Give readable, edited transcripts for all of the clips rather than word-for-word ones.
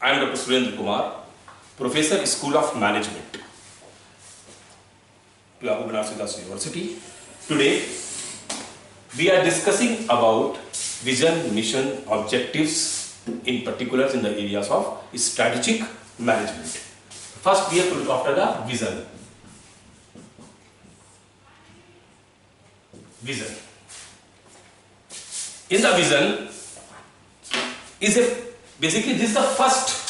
I am Dr. Surendra Kumar, Professor, School of Management, Babu Banarsidas University. Today, we are discussing about vision, mission, objectives, in particular in the areas of strategic management. First, we have to look after the vision. Vision. In the vision, basically this is the first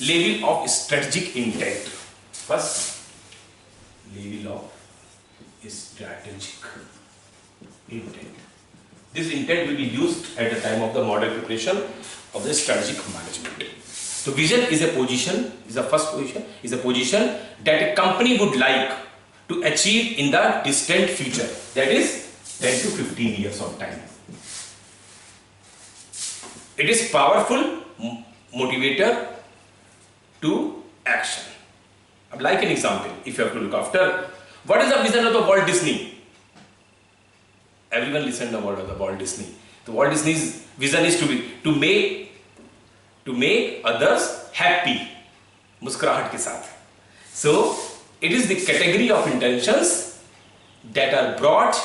level of strategic intent. First level of strategic intent. This intent will be used at the time of the model preparation of the strategic management. So vision is a position, is the first position, is a position that a company would like to achieve in the distant future, that is 10 to 15 years of time. It is powerful motivator to action. Like an example, if you have to look after, what is the vision of the Walt Disney? Everyone listen to the word of the Walt Disney. The Walt Disney's vision is to make others happy, मुस्कुराहट के साथ. So it is the category of intentions that are broad,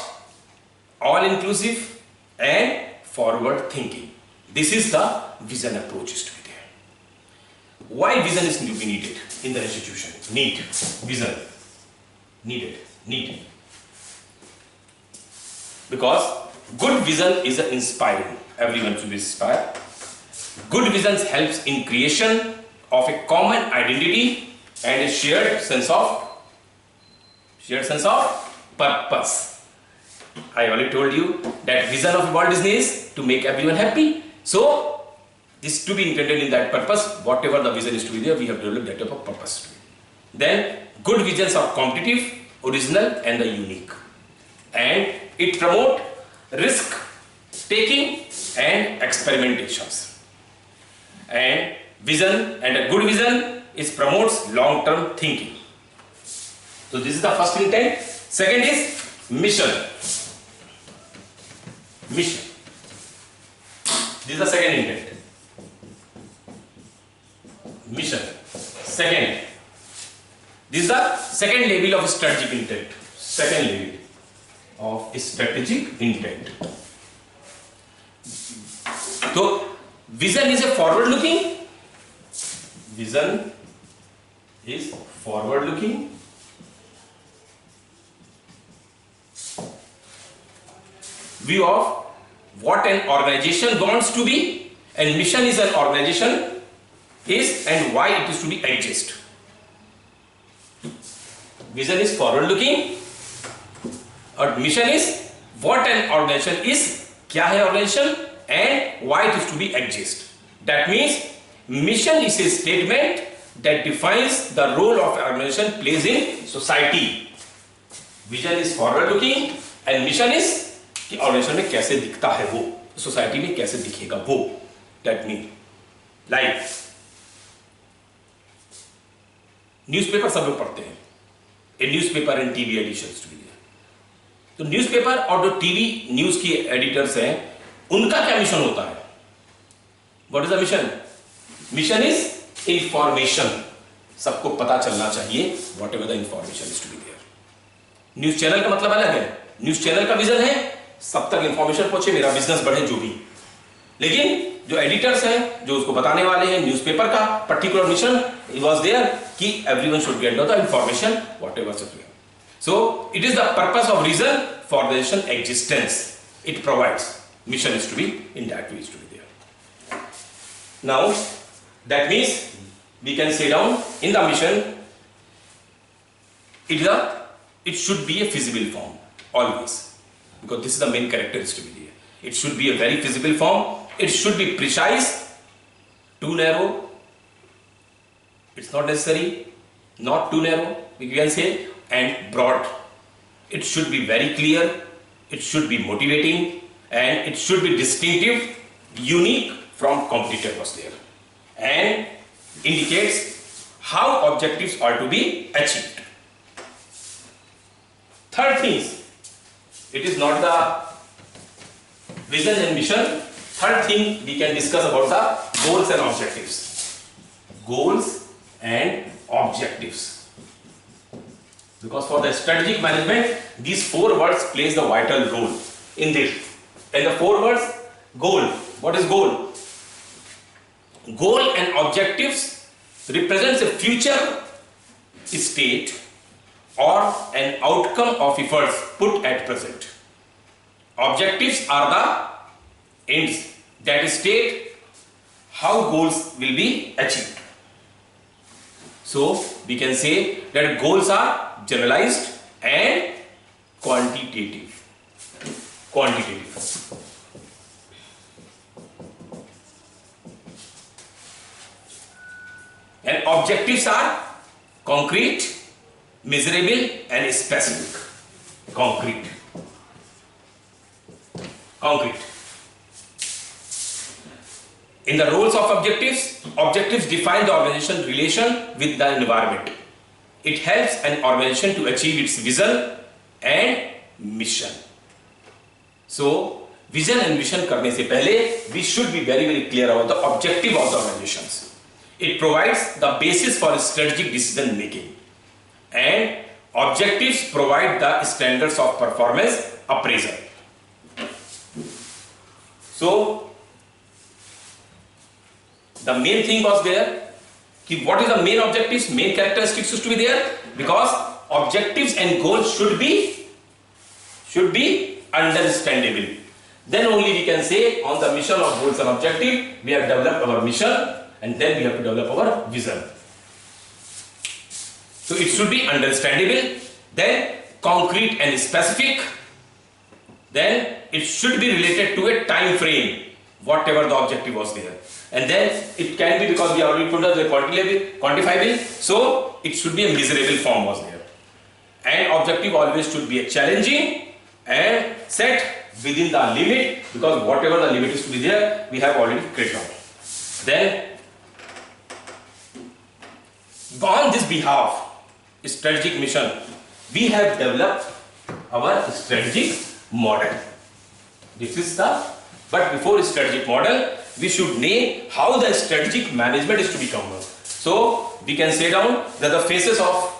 all-inclusive, and forward-thinking. This is the vision approach is to be there. Why vision is to be needed in the institution? Need vision. Needed. Need. Because good vision is inspiring. Everyone should be inspired. Good vision helps in creation of a common identity and a shared sense of purpose. I already told you that vision of Walt Disney is to make everyone happy. So this to be intended in that purpose. Whatever the vision is to be there, we have developed that type of purpose. Then good visions are competitive, original, and the unique, and it promote risk taking and experimentations. And vision, and a good vision is promotes long-term thinking. So this is the first intent. Second is mission. Mission. This is the second intent. Mission. Second. This is the second level of strategic intent. Second level of strategic intent. So vision is a forward-looking. Vision is forward-looking. View of what an organization wants to be, and mission is an organization is and why it is to be exist. Vision is forward-looking, और mission is what an organization is, क्या है organization, and why it is to be exist. That means mission is a statement that defines the role of organization plays in society. Vision is forward-looking and mission is कि organisation में कैसे दिखता है वो, society में कैसे दिखेगा वो. दैट मीन लाइक न्यूज़पेपर सब लोग पढ़ते हैं, a newspaper and TV editions to be there. तो न्यूज़पेपर और जो टीवी न्यूज़ की एडिटर्स हैं, उनका क्या मिशन होता है? What is the mission? Mission is information. सबको पता चलना चाहिए whatever the information is to be there. News channel का मतलब अलग है. न्यूज़ चैनल का विजन है सब तक इंफॉर्मेशन पहुंचे, मेरा बिजनेस बढ़े, जो भी. लेकिन जो एडिटर्स हैं, जो उसको बताने वाले हैं, न्यूज़पेपर का पर्टिकुलर मिशन वाज देयर कि everyone should get the information whatever is there. So it is the purpose of reason for the nation existence. It provides. Mission is to be in that way is to be there. Now that means we can say down in the mission it should be a feasible form always, because this is the main characteristic to be there. It should be a very feasible form. It should be precise. Too narrow, it's not necessary. Not too narrow, we can say, and broad. It should be very clear. It should be motivating, and it should be distinctive, unique from competitor was there, and indicates how objectives are to be achieved. Third thing is, it is not the vision and mission third thing we can discuss about the goals and objectives. Goals and objectives. Because for the strategic management, these four words plays the vital role in this. And the four words, goal. What is goal? Goal and objectives represents a future state or an outcome of efforts put at present. Objectives are the ends that state how goals will be achieved. So we can say that goals are generalized and quantitative. And objectives are concrete, measurable and specific. Concrete. In the roles of objectives, objectives define the organization's relation with the environment. It helps an organization to achieve its vision and mission. So, vision and mission करने से पहले we should be very clear about the objective of the organizations. It provides the basis for strategic decision making, and objectives provide the standards of performance appraisal. So, the main thing was there. What is the main objectives? Main characteristics used to be there, because objectives and goals should be understandable. Then only we can say on the mission of goals and objective, we have developed our mission, and then we have to develop our vision. So it should be understandable, then concrete and specific, then it should be related to a time frame, whatever the objective was there. And then it can be, because we already put the quantifiable, so it should be a measurable form was there. And objective always should be a challenging and set within the limit, because whatever the limit is to be there, we have already created down. Then on this behalf, strategic mission, we have developed our strategic model. This is the, but before strategic model, we should name how the strategic management is to become. So we can say down that the phases of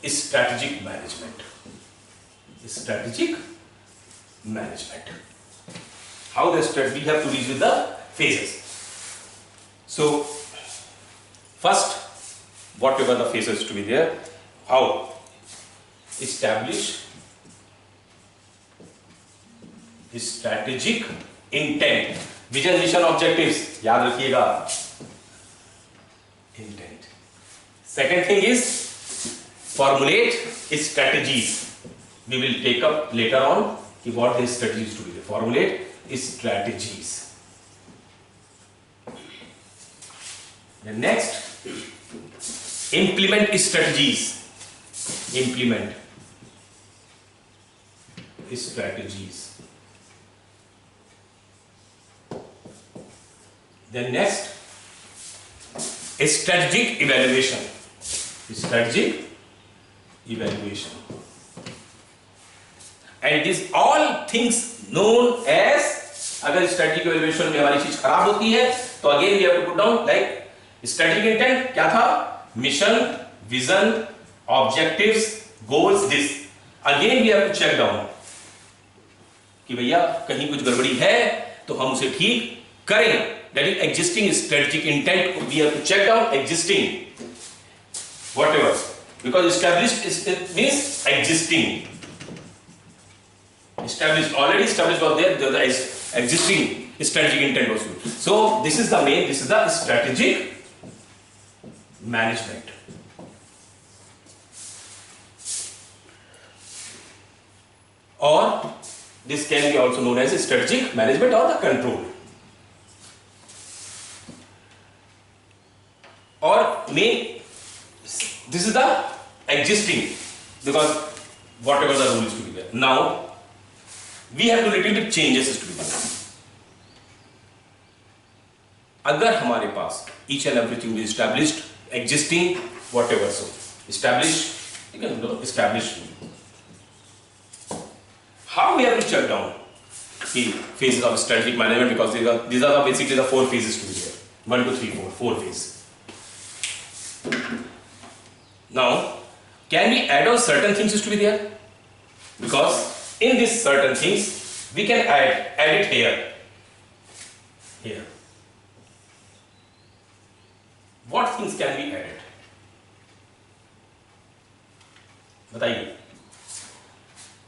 strategic management. Strategic management. How the strategy, we have to reach with the phases. So first, whatever the phases to be there, how establish strategic intent, vision, mission, objectives, याद रखिएगा, intent. Second thing is formulate strategies. We will take up later on what the strategies to be. Formulate strategies. Then next, implement strategies. Implement strategies. Then next, strategic evaluation. Strategic evaluation. And these all things known as, अगर strategic evaluation में हमारी चीज खराब होती है, तो again we have to put down like strategic intent क्या था? Mission, vision, objectives, goals, this. Again we have to check down कि भैया कहीं कुछ गड़बड़ी है तो हम उसे ठीक करें. That is existing strategic intent. We have to check down existing whatever, because established means existing. Established, already established was there. The existing strategic intent was good. So this is the main. This is the strategic management. Or this can be also known as strategic management or the control. Or main, this is the existing, because whatever the rule is to be there. Now we have to little bit changes to be done. अगर हमारे पास each and everything is established, existing, whatever, so established, you can establish. How we have to check down? the phases of strategic management, because these are basically the 4 phases to be there. 1, 2, 3, 4 phases. Now, can we add on certain things to be there? Because in these certain things we can add it here. What things can be added? बताइए.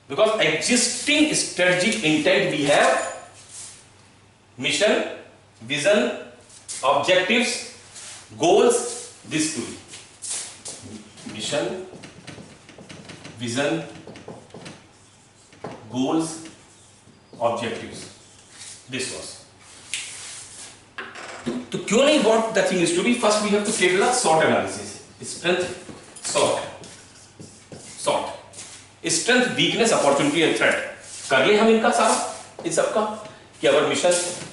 Because existing strategic intent we have mission, vision, objectives, goals, this two. Mission, vision, goals, objectives. This was. तो क्यों नहीं what the thing is to be? First we have to create the SWOT analysis. Strength, SWOT. Strength, weakness, opportunity and threat. कर ले हम इनका सारा, इन सबका, कि अगर mission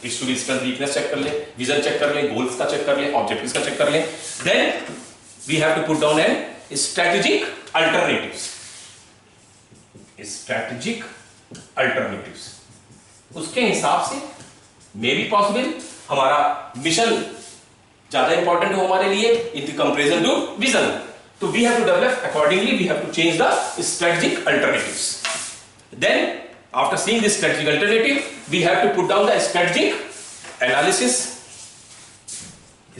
is to be strength weakness check कर ले, विजन चेक कर ले, गोल्स का चेक कर ले, ऑब्जेक्टिव्स का चेक कर ले. Then we have to put down an strategic alternatives. Strategic alternatives. उसके हिसाब से मे बी पॉसिबल हमारा मिशन ज्यादा इंपॉर्टेंट हो हमारे लिए in comparison to vision. So we have to develop accordingly. We have to change the strategic alternatives. Then, after seeing this strategic alternative, we have to put down the strategic analysis.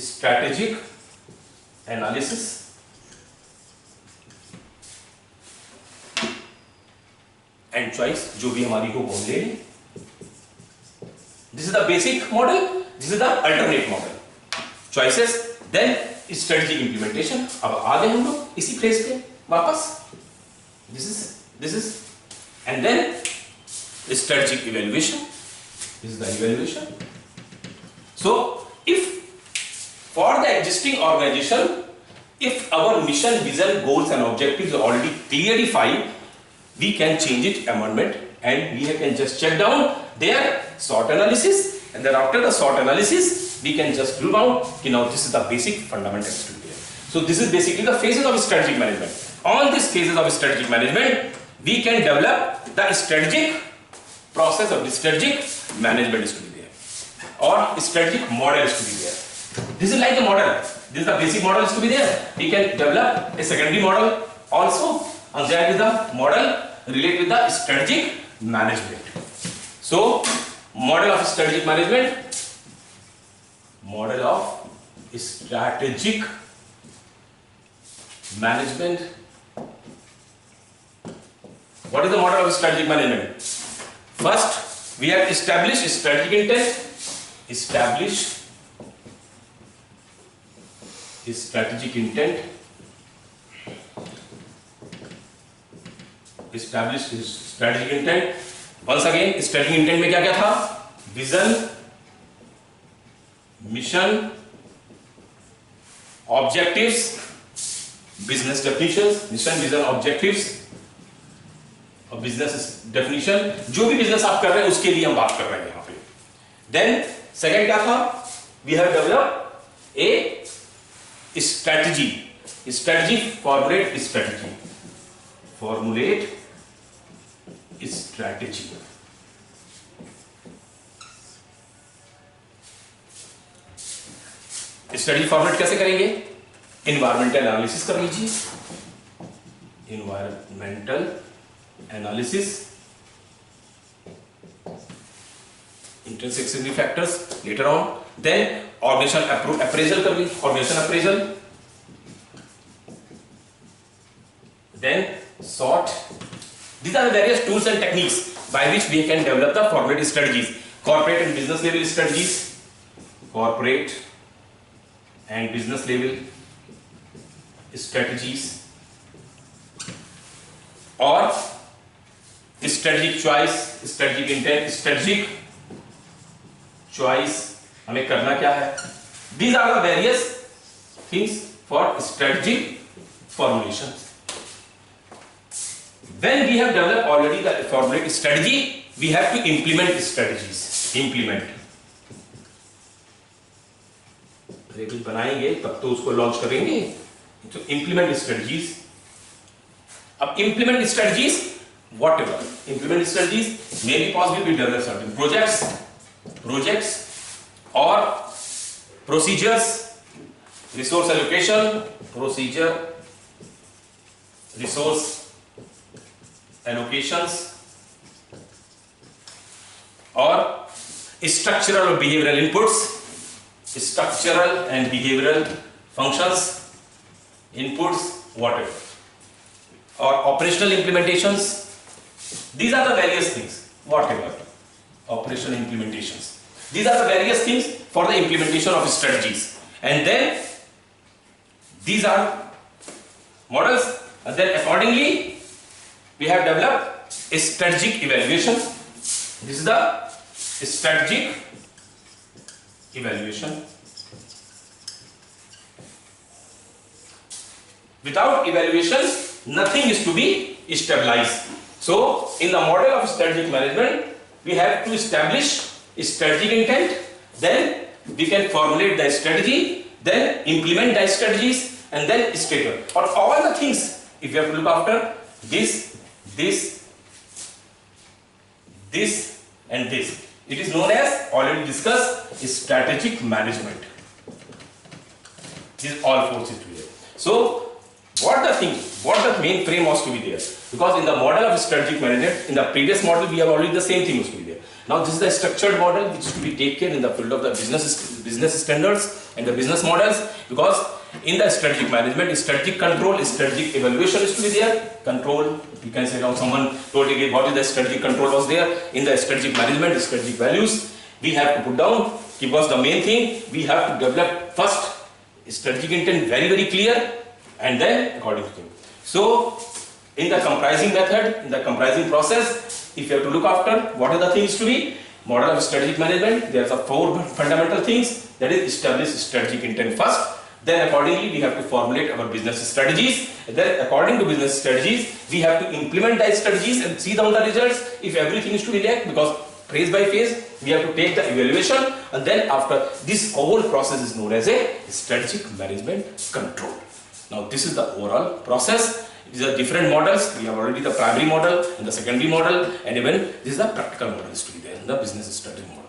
Strategic analysis. And choice. जो भी हमारी हो वो ले. This is the basic model. This is the alternate model. Choices. Then strategic implementation. अब आ गए हम लोग इसी फेज पे वापस. This is and then strategic evaluation. This is the evaluation. So if for the existing organization, if our mission, vision, goals and objectives are already clearly defined, we can change it, amendment, and we can just check down their SWOT analysis, and then after the SWOT analysis we can just rule out, now this is the basic fundamentals to be there. So this is basically the phases of strategic management. On these phases of strategic management, we can develop the strategic process of the strategic management is to be there, or strategic model is to be there. This is like a model. This is the basic model is to be there. We can develop a secondary model also, and that is the model related with the strategic management. So model of strategic management. Model of strategic management. What is the model of strategic management? First, we have established strategic intent. Establish strategic intent. Establish strategic intent. Once again, strategic intent में क्या क्या था? Vision, mission, objectives, business definitions, mission, vision, objectives और business definition. जो भी business आप कर रहे हैं उसके लिए हम बात कर रहे हैं यहाँ पे. Then second क्या था? We have developed a strategy. Strategy, formulate strategy. Formulate strategy. Study format कैसे करेंगे? इन्वायरमेंटल एनालिसिस कर लीजिए. Environmental analysis, intrinsic significant factors later on. Then organization appraisal कर लीजिए. Organization appraisal. Then SWOT. These are the various tools and techniques by which we can develop the formulated strategies. Corporate and business level strategies. Corporate and business level strategies, or strategic choice, strategic intent, strategic choice. हमें करना क्या है? These are the various things for strategic formulation. When we have developed already the formulated strategy, we have to implement strategies. Implement. कुछ बनाएंगे तब तो उसको launch करेंगे. तो इंप्लीमेंट स्ट्रेटजीज. अब implement strategies whatever. Implement strategies may be possible to develop certain projects or procedures, resource allocation, resource allocations, or structural or behavioral inputs, structural and behavioral functions, inputs, whatever, or operational implementations. These are the various things, whatever, operational implementations. These are the various things for the implementation of strategies. And then these are models, and then accordingly we have developed a strategic evaluation. This is the strategic evaluation. Without evaluation, nothing is to be stabilized. So, in the model of strategic management, we have to establish strategic intent, then we can formulate the strategy, then implement the strategies, and then state for all the things. If you have to look after this, and this, it is known as, already discussed, strategic management. These all four things together. So, what the main frame was to be there? Because in the model of strategic management, in the previous model, we have already the same thing was to be there. Now, this is the structured model which is to be taken in the field of the business standards and the business models. Because in the strategic management, strategic control, strategic evaluation is to be there. Control, you can say now someone told you what is the strategic control was there. In the strategic management, strategic values, we have to put down, because the main thing, we have to develop first strategic intent very clear, and then according to thing. So, in the comprising method, in the comprising process, if you have to look after what are the things to be, model of strategic management, there are four fundamental things, that is establish strategic intent first, then accordingly we have to formulate our business strategies, then according to business strategies, we have to implement the strategies and see down the results if everything is to be there, because phase by phase we have to take the evaluation, and then after this whole process is known as a strategic management control. Now this is the overall process. These are different models. We have already the primary model and the secondary model, and even this is the practical models to be there in the business strategy model.